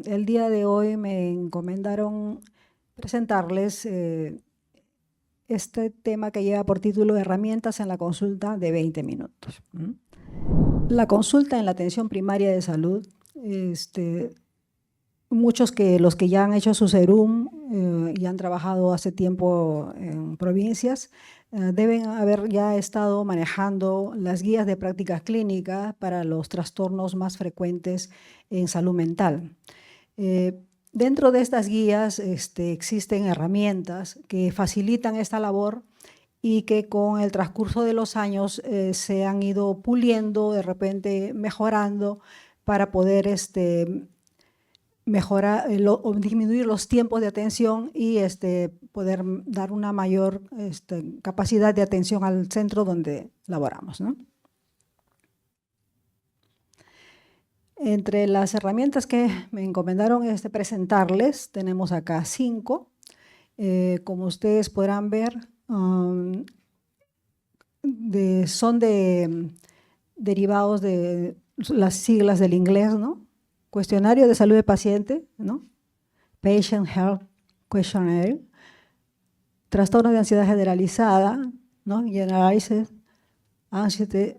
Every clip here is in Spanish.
El día de hoy me encomendaron presentarles este tema que lleva por título Herramientas en la consulta de 20 minutos. La consulta en la atención primaria de salud, muchos que los que ya han hecho su SERUM y han trabajado hace tiempo en provincias, deben haber ya estado manejando las guías de prácticas clínicas para los trastornos más frecuentes en salud mental. Dentro de estas guías existen herramientas que facilitan esta labor y que con el transcurso de los años se han ido puliendo, de repente mejorando para poder mejorar o disminuir los tiempos de atención y poder dar una mayor capacidad de atención al centro donde laboramos, ¿no? Entre las herramientas que me encomendaron presentarles, tenemos acá 5. Como ustedes podrán ver, son derivados de las siglas del inglés, ¿no? Cuestionario de salud del paciente, ¿no? Patient Health Questionnaire. Trastorno de ansiedad generalizada, ¿no? Generalized Anxiety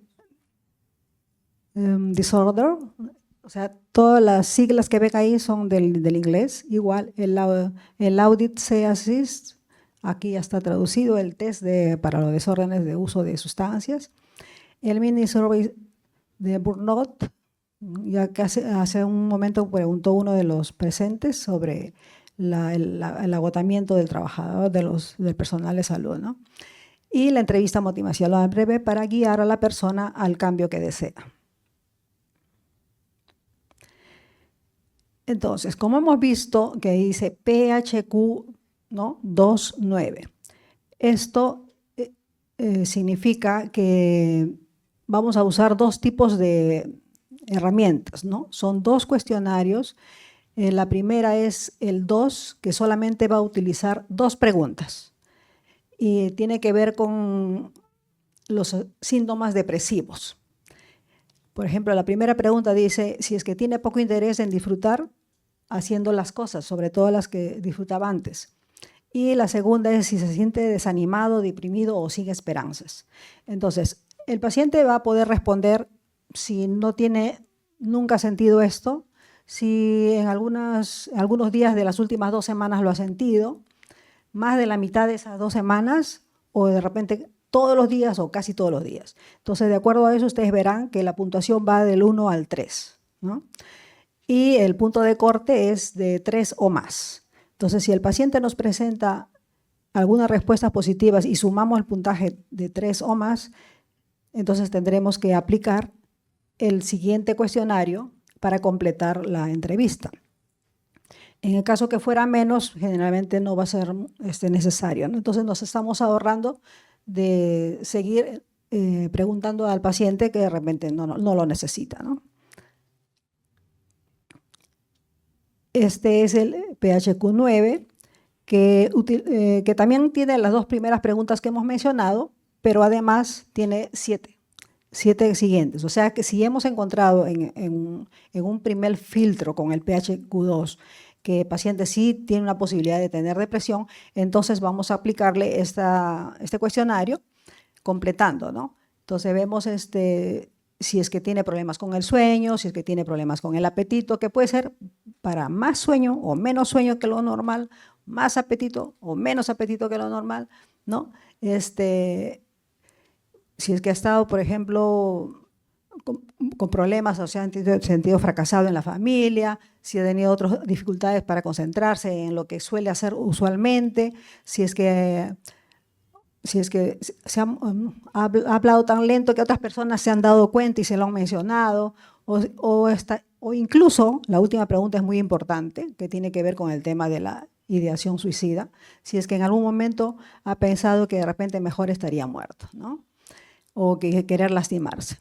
Disorder. O sea, todas las siglas que ven ahí son del inglés. Igual, el Audit C-Assist, aquí ya está traducido el test para los desórdenes de uso de sustancias. El mini survey de Burnout, ya que hace un momento preguntó uno de los presentes sobre el agotamiento del trabajador, del personal de salud, ¿no? Y la entrevista motivacional breve para guiar a la persona al cambio que desea. Entonces, como hemos visto que dice PHQ, ¿no? 2.9, esto significa que vamos a usar 2 tipos de herramientas, ¿no? Son 2 cuestionarios. La primera es el 2, que solamente va a utilizar 2 preguntas y tiene que ver con los síntomas depresivos. Por ejemplo, la primera pregunta dice si es que tiene poco interés en disfrutar haciendo las cosas, sobre todo las que disfrutaba antes. Y la segunda es si se siente desanimado, deprimido o sin esperanzas. Entonces, el paciente va a poder responder si no tiene nunca sentido esto, si en algunos días de las últimas 2 semanas lo ha sentido, más de la mitad de esas 2 semanas o de repente todos los días o casi todos los días. Entonces, de acuerdo a eso, ustedes verán que la puntuación va del 1 al 3, ¿no? Y el punto de corte es de 3 o más. Entonces, si el paciente nos presenta algunas respuestas positivas y sumamos el puntaje de 3 o más, entonces tendremos que aplicar el siguiente cuestionario para completar la entrevista. En el caso que fuera menos, generalmente no va a ser necesario, ¿no? Entonces nos estamos ahorrando de seguir preguntando al paciente que de repente no lo necesita, ¿no? Este es el PHQ-9, que también tiene las 2 primeras preguntas que hemos mencionado, pero además tiene 7 siguientes. O sea que si hemos encontrado en un primer filtro con el PHQ-2 que el paciente sí tiene una posibilidad de tener depresión, entonces vamos a aplicarle este cuestionario completando, ¿no? Entonces vemos si es que tiene problemas con el sueño, si es que tiene problemas con el apetito, que puede ser para más sueño o menos sueño que lo normal, más apetito o menos apetito que lo normal, ¿no? Si es que ha estado, por ejemplo, con problemas, o sea, en sentido fracasado en la familia, si ha tenido otras dificultades para concentrarse en lo que suele hacer usualmente, si es que se ha hablado tan lento que otras personas se han dado cuenta y se lo han mencionado, o incluso, la última pregunta es muy importante, que tiene que ver con el tema de la ideación suicida, si es que en algún momento ha pensado que de repente mejor estaría muerto, ¿no? O que querer lastimarse.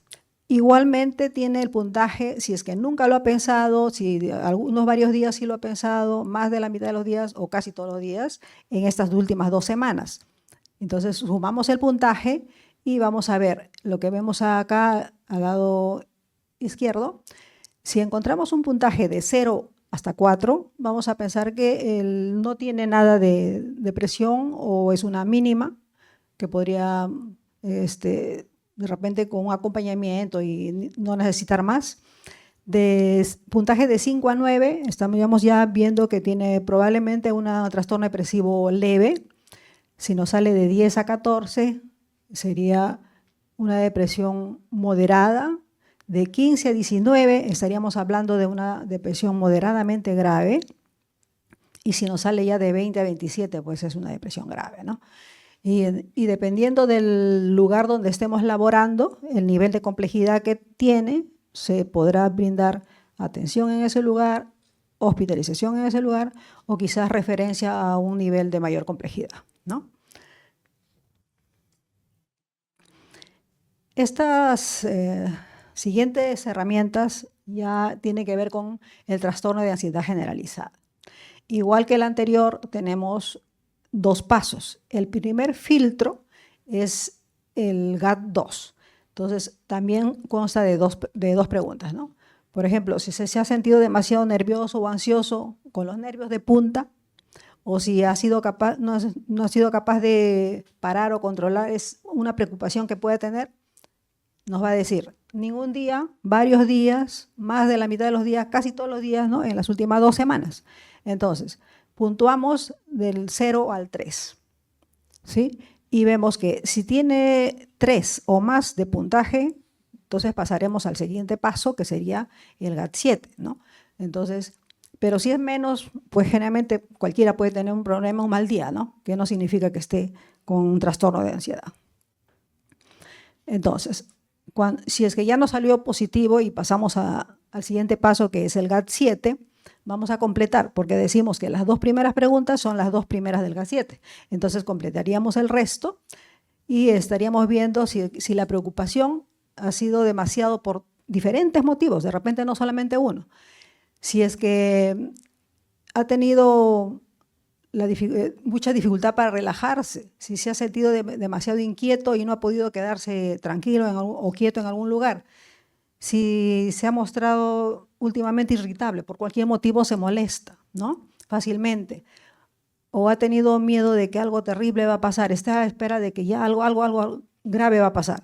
Igualmente tiene el puntaje, si es que nunca lo ha pensado, si varios días sí lo ha pensado, más de la mitad de los días o casi todos los días en estas últimas 2 semanas. Entonces sumamos el puntaje y vamos a ver lo que vemos acá al lado izquierdo. Si encontramos un puntaje de 0 hasta 4, vamos a pensar que él no tiene nada de depresión o es una mínima que podría, de repente con un acompañamiento y no necesitar más. De puntaje de 5 a 9, estamos ya viendo que tiene probablemente un trastorno depresivo leve. Si nos sale de 10 a 14, sería una depresión moderada. De 15 a 19 estaríamos hablando de una depresión moderadamente grave. Y si nos sale ya de 20 a 27, pues es una depresión grave, ¿no? Y dependiendo del lugar donde estemos laborando, el nivel de complejidad que tiene, se podrá brindar atención en ese lugar, hospitalización en ese lugar o quizás referencia a un nivel de mayor complejidad, ¿no? Estas siguientes herramientas ya tienen que ver con el trastorno de ansiedad generalizada. Igual que el anterior, tenemos 2 pasos. El primer filtro es el GAT-2. Entonces, también consta de dos preguntas, ¿no? Por ejemplo, si se ha sentido demasiado nervioso o ansioso con los nervios de punta, o si ha sido capaz, no ha sido capaz de parar o controlar, es una preocupación que puede tener, nos va a decir ningún día, varios días, más de la mitad de los días, casi todos los días, ¿no? En las últimas 2 semanas. Entonces, puntuamos del 0 al 3, ¿sí? Y vemos que si tiene 3 o más de puntaje, entonces pasaremos al siguiente paso, que sería el GAT-7, ¿no? Entonces, pero si es menos, pues generalmente cualquiera puede tener un problema, un mal día, ¿no? Que no significa que esté con un trastorno de ansiedad. Entonces, si es que ya nos salió positivo y pasamos al siguiente paso, que es el GAT-7, vamos a completar, porque decimos que las 2 primeras preguntas son las 2 primeras del GAT-7. Entonces completaríamos el resto y estaríamos viendo si la preocupación ha sido demasiado por diferentes motivos, de repente no solamente uno. Si es que ha tenido mucha dificultad para relajarse, si se ha sentido demasiado inquieto y no ha podido quedarse tranquilo o quieto en algún lugar, si se ha mostrado últimamente irritable, por cualquier motivo se molesta, ¿no? Fácilmente, o ha tenido miedo de que algo terrible va a pasar, está a espera de que ya algo grave va a pasar.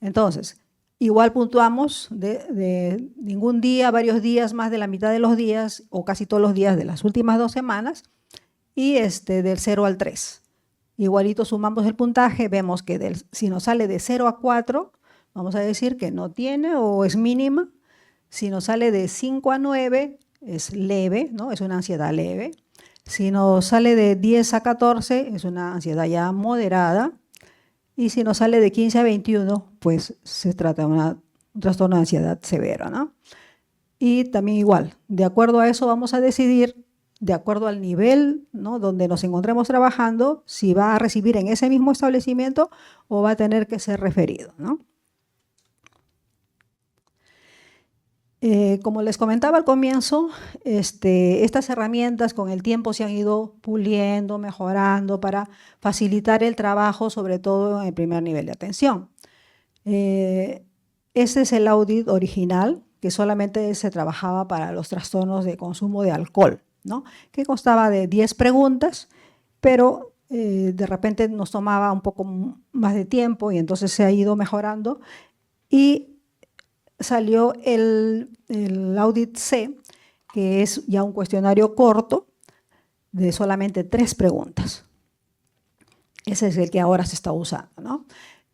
Entonces, igual puntuamos de ningún día, varios días, más de la mitad de los días o casi todos los días de las últimas 2 semanas y del 0 al 3. Igualito sumamos el puntaje, vemos que si nos sale de 0 a 4, vamos a decir que no tiene o es mínima. Si nos sale de 5 a 9, es leve, ¿no? Es una ansiedad leve. Si nos sale de 10 a 14, es una ansiedad ya moderada. Y si nos sale de 15 a 21, pues se trata de un trastorno de ansiedad severo, ¿no? Y también igual, de acuerdo a eso vamos a decidir, de acuerdo al nivel, ¿no?, donde nos encontremos trabajando, si va a recibir en ese mismo establecimiento o va a tener que ser referido, ¿no? Como les comentaba al comienzo, estas herramientas con el tiempo se han ido puliendo, mejorando para facilitar el trabajo, sobre todo en el primer nivel de atención. Este es el audit original, que solamente se trabajaba para los trastornos de consumo de alcohol, ¿no?, que constaba de 10 preguntas, pero de repente nos tomaba un poco más de tiempo y entonces se ha ido mejorando y salió el Audit C, que es ya un cuestionario corto de solamente 3 preguntas. Ese es el que ahora se está usando, ¿no?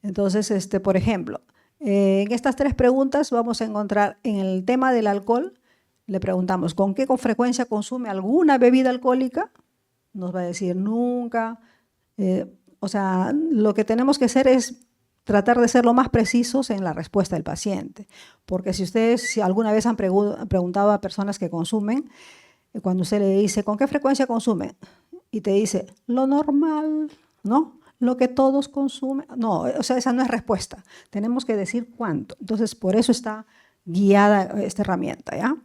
Entonces, por ejemplo, en estas 3 preguntas vamos a encontrar en el tema del alcohol, le preguntamos ¿con qué frecuencia consume alguna bebida alcohólica? Nos va a decir nunca. O sea, lo que tenemos que hacer es tratar de ser lo más precisos en la respuesta del paciente. Porque si alguna vez han preguntado a personas que consumen, cuando usted le dice, ¿con qué frecuencia consumen? Y te dice, lo normal, ¿no? Lo que todos consumen. No, o sea, esa no es respuesta. Tenemos que decir cuánto. Entonces, por eso está guiada esta herramienta, ¿ya?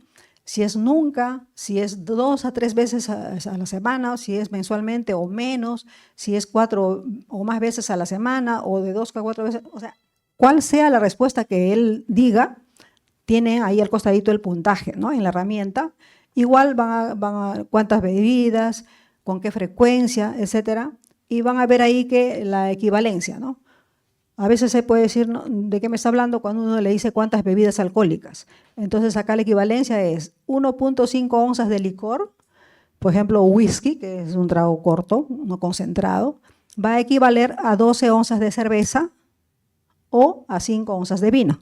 Si es nunca, si es 2 a 3 veces a la semana, si es mensualmente o menos, si es 4 o más veces a la semana o de 2 a 4 veces, o sea, cuál sea la respuesta que él diga, tiene ahí al costadito el puntaje, ¿no?, en la herramienta, Igual cuántas bebidas, con qué frecuencia, etcétera, y van a ver ahí que la equivalencia, ¿no? A veces se puede decir, ¿no?, ¿de qué me está hablando cuando uno le dice cuántas bebidas alcohólicas? Entonces acá la equivalencia es 1.5 onzas de licor, por ejemplo, whisky, que es un trago corto, no concentrado, va a equivaler a 12 onzas de cerveza o a 5 onzas de vino.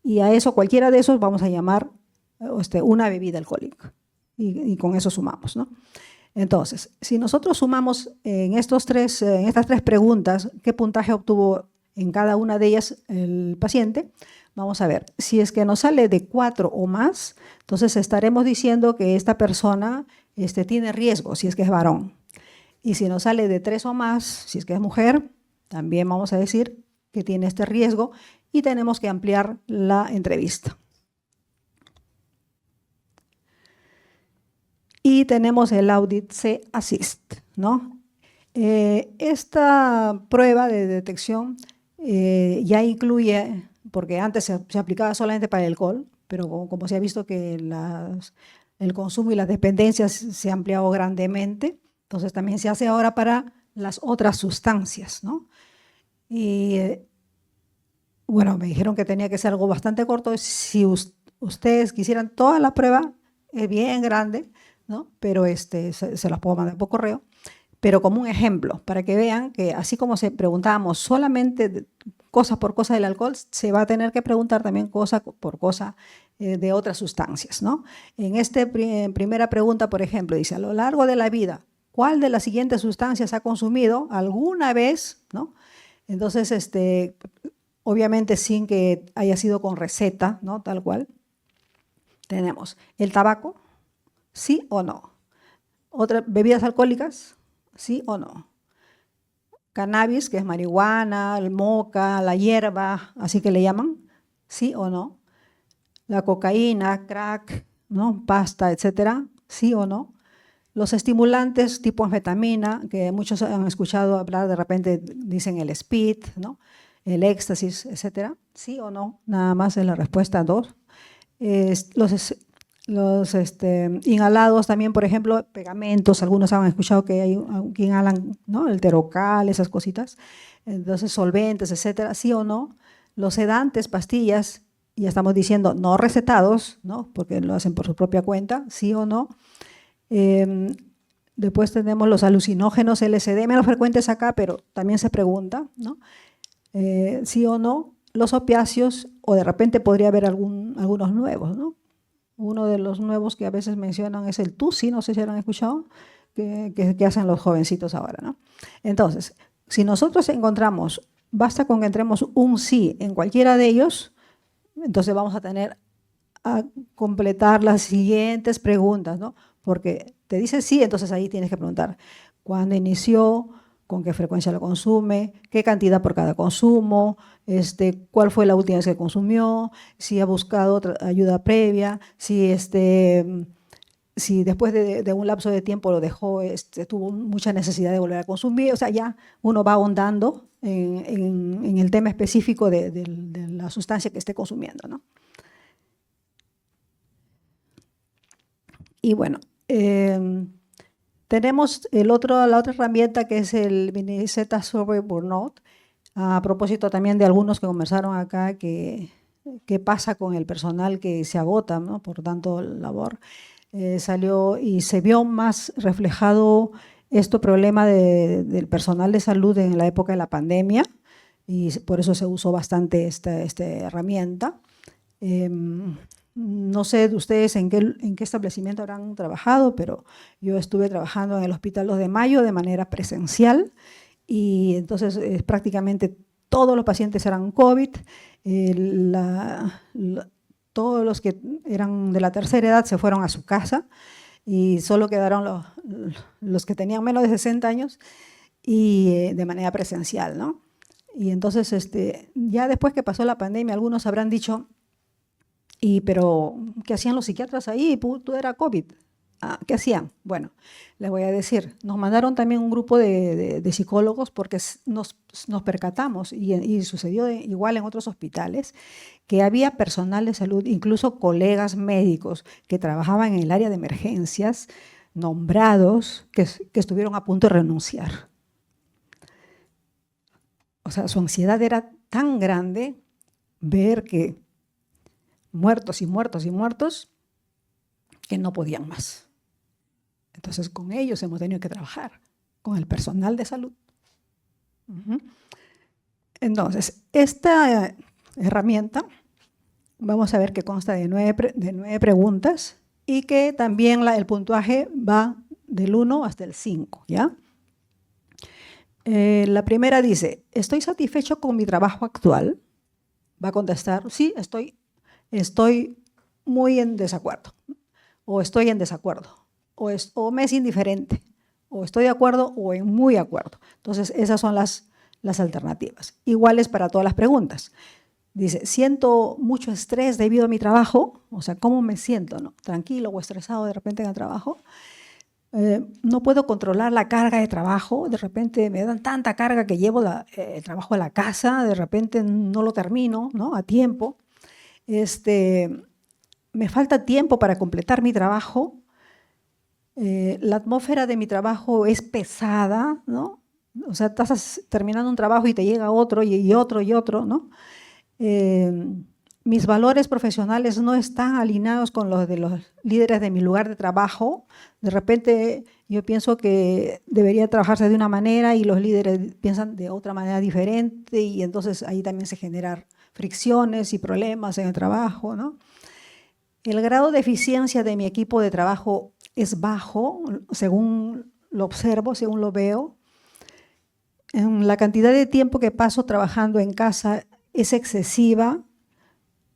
Y a eso, cualquiera de esos, vamos a llamar una bebida alcohólica. Y con eso sumamos, ¿no? Entonces, si nosotros sumamos en estas tres preguntas, qué puntaje obtuvo en cada una de ellas el paciente, vamos a ver, si es que nos sale de 4 o más, entonces estaremos diciendo que esta persona tiene riesgo, si es que es varón. Y si nos sale de 3 o más, si es que es mujer, también vamos a decir que tiene este riesgo y tenemos que ampliar la entrevista. Y tenemos el Audit C-Assist, ¿no? Esta prueba de detección ya incluye, porque antes se aplicaba solamente para el alcohol, pero como se ha visto que el consumo y las dependencias se han ampliado grandemente, entonces también se hace ahora para las otras sustancias, ¿no? Y bueno, me dijeron que tenía que ser algo bastante corto. Si ustedes quisieran toda la prueba, es bien grande, ¿no? Pero se las puedo mandar por correo. Pero como un ejemplo, para que vean que así como se preguntábamos solamente cosa por cosa del alcohol, se va a tener que preguntar también cosa por cosa de otras sustancias, ¿no? En esta primera pregunta, por ejemplo, dice, a lo largo de la vida, ¿cuál de las siguientes sustancias ha consumido alguna vez, ¿no? Entonces, obviamente sin que haya sido con receta, ¿no? Tal cual. Tenemos el tabaco, ¿sí o no? Otras bebidas alcohólicas, ¿sí o no? Cannabis, que es marihuana, el moca, la hierba, así que le llaman, ¿sí o no? La cocaína, crack, ¿no? Pasta, etcétera, ¿sí o no? Los estimulantes tipo anfetamina, que muchos han escuchado hablar, de repente dicen el speed, ¿no? El éxtasis, etcétera, ¿sí o no? Nada más es la respuesta 2. Los inhalados también, por ejemplo, pegamentos, algunos han escuchado que hay que inhalan, ¿no? El Terocal, esas cositas. Entonces, solventes, etcétera, ¿sí o no? Los sedantes, pastillas, ya estamos diciendo no recetados, ¿no? Porque lo hacen por su propia cuenta, ¿sí o no? Después tenemos los alucinógenos, LSD, menos frecuentes acá, pero también se pregunta, ¿no? ¿Sí o no? Los opiáceos, o de repente podría haber algunos nuevos, ¿no? Uno de los nuevos que a veces mencionan es el TUSI, no sé si han escuchado, que hacen los jovencitos ahora, ¿no? Entonces, si nosotros encontramos, basta con que entremos un sí en cualquiera de ellos, entonces vamos a tener a completar las siguientes preguntas, ¿no? Porque te dice sí, entonces ahí tienes que preguntar cuándo inició, con qué frecuencia lo consume, qué cantidad por cada consumo, cuál fue la última vez que consumió, si ha buscado otra ayuda previa, si después de un lapso de tiempo lo dejó, tuvo mucha necesidad de volver a consumir. O sea, ya uno va ahondando en el tema específico de la sustancia que esté consumiendo, ¿no? Y bueno, tenemos la otra herramienta que es el Minnesota Survey Burnout. A propósito también de algunos que conversaron acá, qué pasa con el personal que se agota, ¿no? Por tanto labor. Salió y se vio más reflejado este problema del personal de salud en la época de la pandemia, y por eso se usó bastante esta herramienta. No sé de ustedes en qué establecimiento habrán trabajado, pero yo estuve trabajando en el Hospital 2 de Mayo de manera presencial, y entonces prácticamente todos los pacientes eran COVID. Todos los que eran de la tercera edad se fueron a su casa y solo quedaron los que tenían menos de 60 años y de manera presencial, ¿no? Y entonces ya después que pasó la pandemia, algunos habrán dicho, pero ¿qué hacían los psiquiatras ahí? Todo era COVID. ¿Qué hacían? Bueno, les voy a decir, nos mandaron también un grupo de psicólogos porque nos percatamos, y sucedió igual en otros hospitales, que había personal de salud, incluso colegas médicos que trabajaban en el área de emergencias, nombrados, que estuvieron a punto de renunciar. O sea, su ansiedad era tan grande ver que muertos y muertos y muertos, que no podían más. Entonces, con ellos hemos tenido que trabajar, con el personal de salud. Entonces, esta herramienta, vamos a ver que consta de 9 preguntas y que también el puntaje va del 1 hasta el 5, ¿ya? La primera dice, ¿estoy satisfecho con mi trabajo actual? Va a contestar, sí, estoy muy en desacuerdo, o estoy en desacuerdo, o me es indiferente, o estoy de acuerdo o en muy de acuerdo. Entonces, esas son las alternativas, iguales para todas las preguntas. Dice, siento mucho estrés debido a mi trabajo, o sea, ¿cómo me siento? ¿No? ¿Tranquilo o estresado de repente en el trabajo? No puedo controlar la carga de trabajo, de repente me dan tanta carga que llevo el trabajo a la casa, de repente no lo termino, ¿no? A tiempo. Me falta tiempo para completar mi trabajo, la atmósfera de mi trabajo es pesada, ¿no? O sea, estás terminando un trabajo y te llega otro y otro y otro, ¿no? Mis valores profesionales no están alineados con los de los líderes de mi lugar de trabajo. De repente yo pienso que debería trabajarse de una manera y los líderes piensan de otra manera diferente, y entonces ahí también se generan fricciones y problemas en el trabajo, ¿no? El grado de eficiencia de mi equipo de trabajo es bajo, según lo observo, según lo veo. La cantidad de tiempo que paso trabajando en casa es excesiva.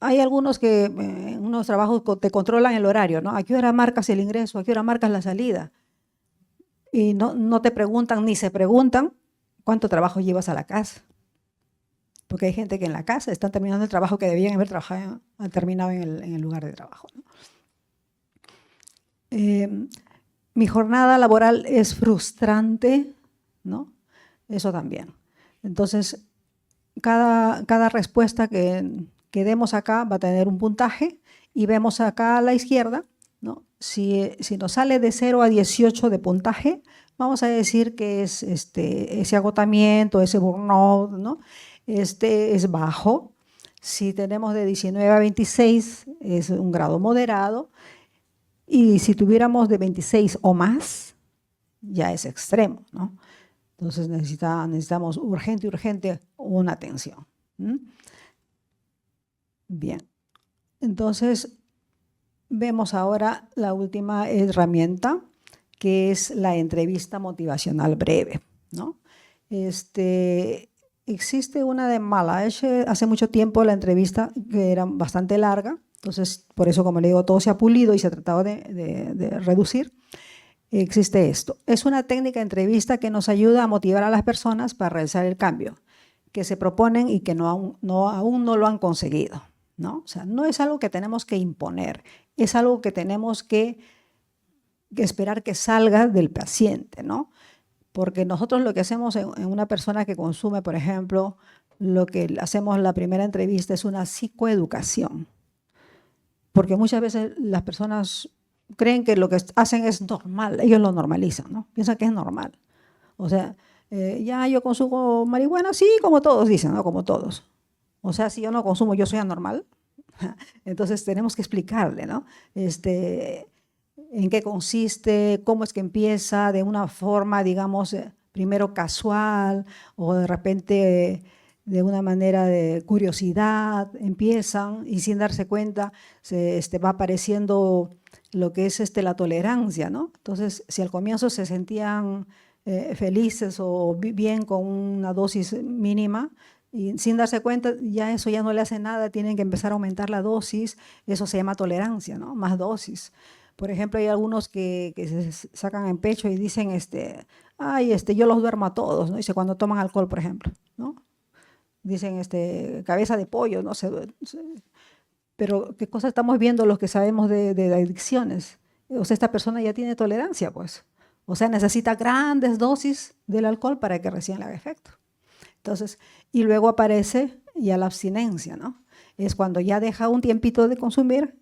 Hay algunos que en unos trabajos te controlan el horario, ¿no? ¿A qué hora marcas el ingreso? ¿A qué hora marcas la salida? Y no te preguntan ni se preguntan cuánto trabajo llevas a la casa. Porque hay gente que en la casa están terminando el trabajo que debían haber terminado en el lugar de trabajo, ¿no? Mi jornada laboral es frustrante, ¿no? Eso también. Entonces, cada respuesta que demos acá va a tener un puntaje, y vemos acá a la izquierda, ¿no? Si nos sale de 0 a 18 de puntaje, vamos a decir que es ese agotamiento, ese burnout, ¿no? Es bajo. Si tenemos de 19 a 26, es un grado moderado. Y si tuviéramos de 26 o más, ya es extremo, ¿no? Entonces necesitamos urgente una atención. Bien, entonces vemos ahora la última herramienta, que es la entrevista motivacional breve, ¿no? Existe una de Malash hace mucho tiempo, la entrevista, que era bastante larga. Entonces, por eso, como le digo, todo se ha pulido y se ha tratado de reducir. Existe esto. Es una técnica de entrevista que nos ayuda a motivar a las personas para realizar el cambio que se proponen y que aún no lo han conseguido, ¿no? O sea, no es algo que tenemos que imponer, es algo que tenemos que esperar que salga del paciente, ¿no? Porque nosotros lo que hacemos en una persona que consume, por ejemplo, lo que hacemos en la primera entrevista es una psicoeducación. Porque muchas veces las personas creen que lo que hacen es normal, ellos lo normalizan, ¿no? Piensan que es normal. O sea, ya yo consumo marihuana, sí, como todos dicen, ¿no? Como todos. O sea, si yo no consumo, yo soy anormal. Entonces tenemos que explicarle, ¿no? En qué consiste, cómo es que empieza, de una forma, digamos, primero casual, o de repente de una manera de curiosidad, empiezan y sin darse cuenta va apareciendo lo que es la tolerancia, ¿no? Entonces, si al comienzo se sentían felices o bien con una dosis mínima, y sin darse cuenta, ya eso ya no le hace nada, tienen que empezar a aumentar la dosis, eso se llama tolerancia, ¿no? Más dosis. Por ejemplo, hay algunos que se sacan en pecho y dicen, ay, yo los duermo a todos, ¿no? Dice, cuando toman alcohol, por ejemplo, ¿no? Dicen, cabeza de pollo, no sé. Pero qué cosa estamos viendo los que sabemos de adicciones, o sea, esta persona ya tiene tolerancia, pues. O sea, necesita grandes dosis del alcohol para que recién le haga efecto. Entonces, y luego aparece ya la abstinencia, ¿no? Es cuando ya deja un tiempito de consumir,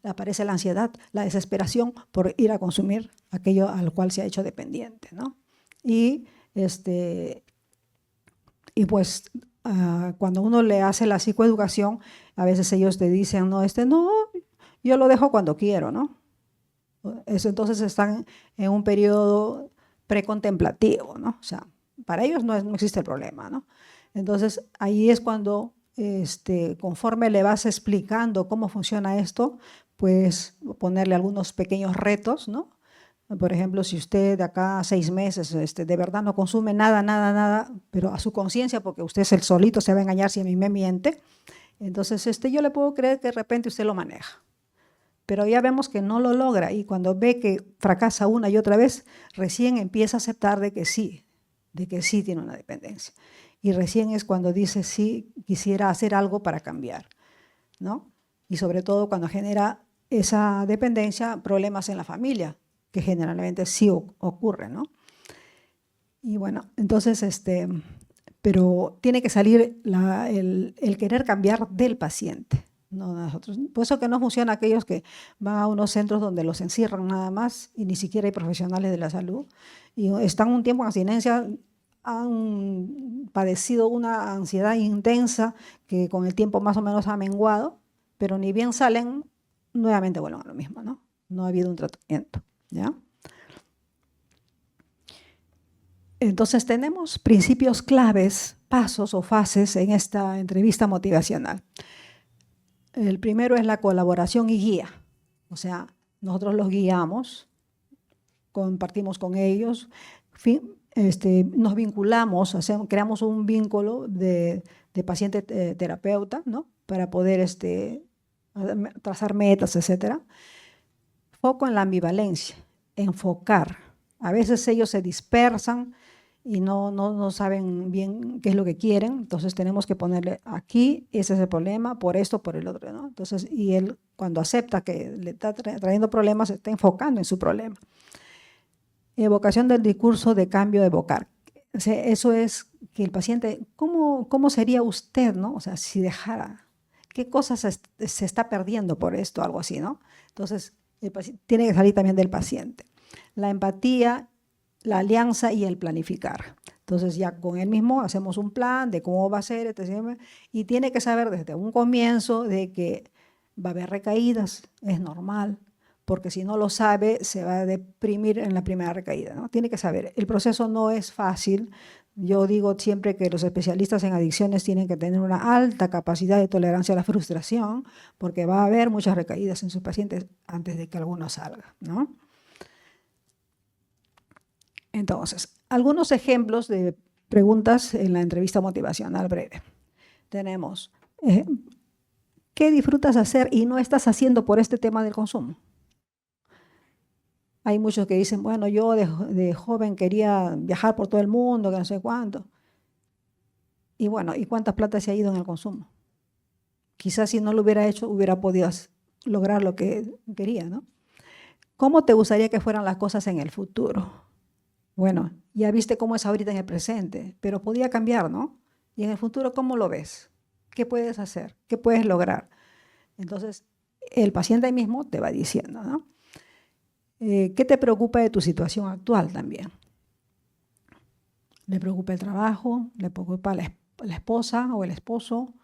aparece la ansiedad, la desesperación por ir a consumir aquello al cual se ha hecho dependiente, ¿no? Y, pues cuando uno le hace la psicoeducación, a veces ellos te dicen, no, no, yo lo dejo cuando quiero, ¿no? Entonces están en un periodo precontemplativo, ¿no? O sea, para ellos no existe el problema, ¿no? Entonces ahí es cuando, conforme le vas explicando cómo funciona esto, pues ponerle algunos pequeños retos, ¿no? Por ejemplo, si usted de acá a 6 meses de verdad no consume nada, nada, nada, pero a su conciencia, porque usted es el solito, se va a engañar si a mí me miente, entonces yo le puedo creer que de repente usted lo maneja. Pero ya vemos que no lo logra y cuando ve que fracasa una y otra vez, recién empieza a aceptar de que sí tiene una dependencia. Y recién es cuando dice sí, quisiera hacer algo para cambiar, ¿no? Y sobre todo cuando genera esa dependencia problemas en la familia, que generalmente sí ocurre, ¿no? Y bueno, entonces, pero tiene que salir el querer cambiar del paciente, no nosotros. Por eso que no funciona aquellos que van a unos centros donde los encierran nada más y ni siquiera hay profesionales de la salud y están un tiempo en abstinencia, han padecido una ansiedad intensa que con el tiempo más o menos ha menguado, pero ni bien salen, nuevamente vuelven a lo mismo, ¿no? No ha habido un tratamiento, ¿ya? Entonces tenemos principios claves, pasos o fases en esta entrevista motivacional. El primero es la colaboración y guía. O sea, nosotros los guiamos, compartimos con ellos, nos vinculamos, creamos un vínculo de paciente-terapeuta, ¿no? Para poder trazar metas, etc. Foco en la ambivalencia, enfocar. A veces ellos se dispersan y no saben bien qué es lo que quieren, entonces tenemos que ponerle aquí, ese es el problema, por esto, por el otro, ¿no? Entonces, y él cuando acepta que le está trayendo problemas, se está enfocando en su problema. Evocación del discurso de cambio de evocar. O sea, eso es que el paciente, ¿cómo sería usted, no? O sea, si dejara, ¿qué cosas se está perdiendo por esto? Algo así, ¿no? Entonces, tiene que salir también del paciente. La empatía, la alianza y el planificar. Entonces ya con él mismo hacemos un plan de cómo va a ser, etc. Y tiene que saber desde un comienzo de que va a haber recaídas, es normal, porque si no lo sabe se va a deprimir en la primera recaída, ¿no? Tiene que saber, el proceso no es fácil. Yo digo siempre que los especialistas en adicciones tienen que tener una alta capacidad de tolerancia a la frustración, porque va a haber muchas recaídas en sus pacientes antes de que alguno salga, ¿no? Entonces, algunos ejemplos de preguntas en la entrevista motivacional breve. Tenemos, ¿qué disfrutas hacer y no estás haciendo por este tema del consumo? Hay muchos que dicen, bueno, yo de joven quería viajar por todo el mundo, que no sé cuánto. Y bueno, ¿y cuántas plata se ha ido en el consumo? Quizás si no lo hubiera hecho, hubiera podido lograr lo que quería, ¿no? ¿Cómo te gustaría que fueran las cosas en el futuro? Bueno, ya viste cómo es ahorita en el presente, pero podía cambiar, ¿no? Y en el futuro, ¿cómo lo ves? ¿Qué puedes hacer? ¿Qué puedes lograr? Entonces, el paciente mismo te va diciendo, ¿no? ¿Qué te preocupa de tu situación actual también? ¿Le preocupa el trabajo? ¿Le preocupa la esposa o el esposo?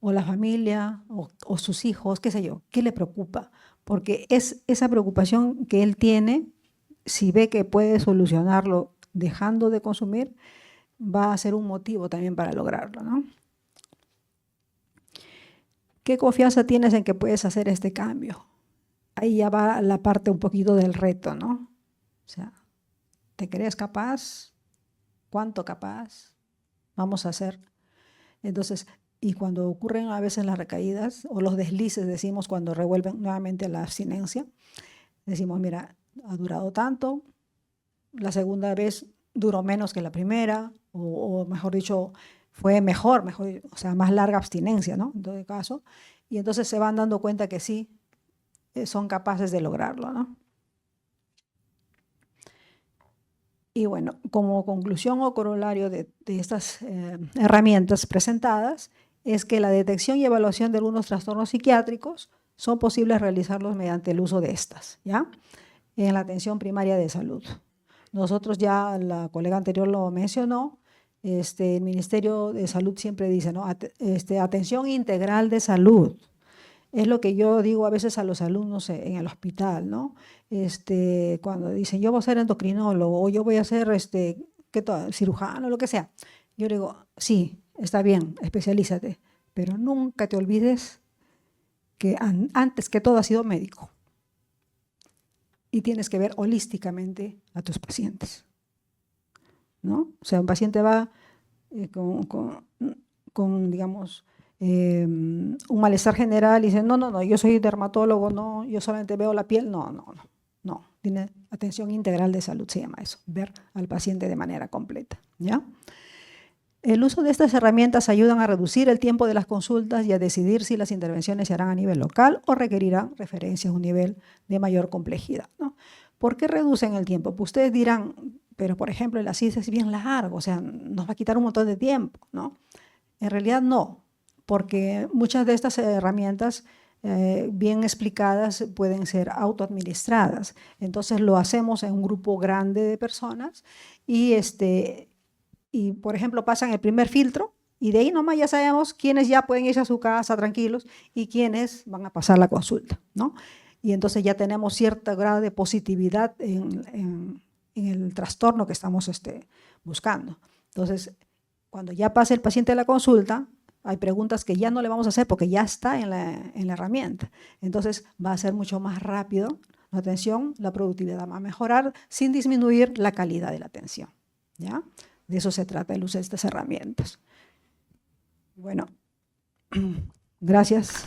¿O la familia? ¿O sus hijos? ¿Qué sé yo? ¿Qué le preocupa? Porque es esa preocupación que él tiene, si ve que puede solucionarlo dejando de consumir, va a ser un motivo también para lograrlo, ¿no? ¿Qué confianza tienes en que puedes hacer este cambio? Ahí ya va la parte un poquito del reto, ¿no? O sea, ¿te crees capaz? ¿Cuánto capaz? Vamos a hacer. Entonces, y cuando ocurren a veces las recaídas o los deslices, decimos cuando revuelven nuevamente la abstinencia, decimos, mira, ha durado tanto, la segunda vez duró menos que la primera, o mejor dicho, fue mejor, o sea, más larga abstinencia, ¿no? En todo caso. Y entonces se van dando cuenta que sí, son capaces de lograrlo, ¿no? Y bueno, como conclusión o corolario de estas herramientas presentadas, es que la detección y evaluación de algunos trastornos psiquiátricos son posibles realizarlos mediante el uso de estas, ¿ya? En la atención primaria de salud. Nosotros ya, la colega anterior lo mencionó, el Ministerio de Salud siempre dice, ¿no? Atención integral de salud. Es lo que yo digo a veces a los alumnos en el hospital, ¿no? Cuando dicen, yo voy a ser endocrinólogo o yo voy a ser cirujano, lo que sea. Yo le digo, sí, está bien, especialízate, pero nunca te olvides que antes que todo has sido médico y tienes que ver holísticamente a tus pacientes, ¿no? O sea, un paciente va con digamos, un malestar general y dice, no, yo soy dermatólogo, no, yo solamente veo la piel, no, tiene atención integral de salud, se llama eso, ver al paciente de manera completa, ¿ya? El uso de estas herramientas ayudan a reducir el tiempo de las consultas y a decidir si las intervenciones se harán a nivel local o requerirán referencias a un nivel de mayor complejidad, ¿no? ¿Por qué reducen el tiempo? Pues ustedes dirán, pero por ejemplo el ASIS es bien largo, o sea, nos va a quitar un montón de tiempo, ¿no? En realidad no, porque muchas de estas herramientas bien explicadas pueden ser autoadministradas. Entonces lo hacemos en un grupo grande de personas y por ejemplo pasan el primer filtro y de ahí nomás ya sabemos quiénes ya pueden irse a su casa tranquilos y quiénes van a pasar la consulta, ¿no? Y entonces ya tenemos cierto grado de positividad en el trastorno que estamos buscando. Entonces, cuando ya pase el paciente la consulta, hay preguntas que ya no le vamos a hacer porque ya está en la herramienta. Entonces va a ser mucho más rápido la atención, la productividad va a mejorar sin disminuir la calidad de la atención, ¿ya? De eso se trata el uso de estas herramientas. Bueno, gracias.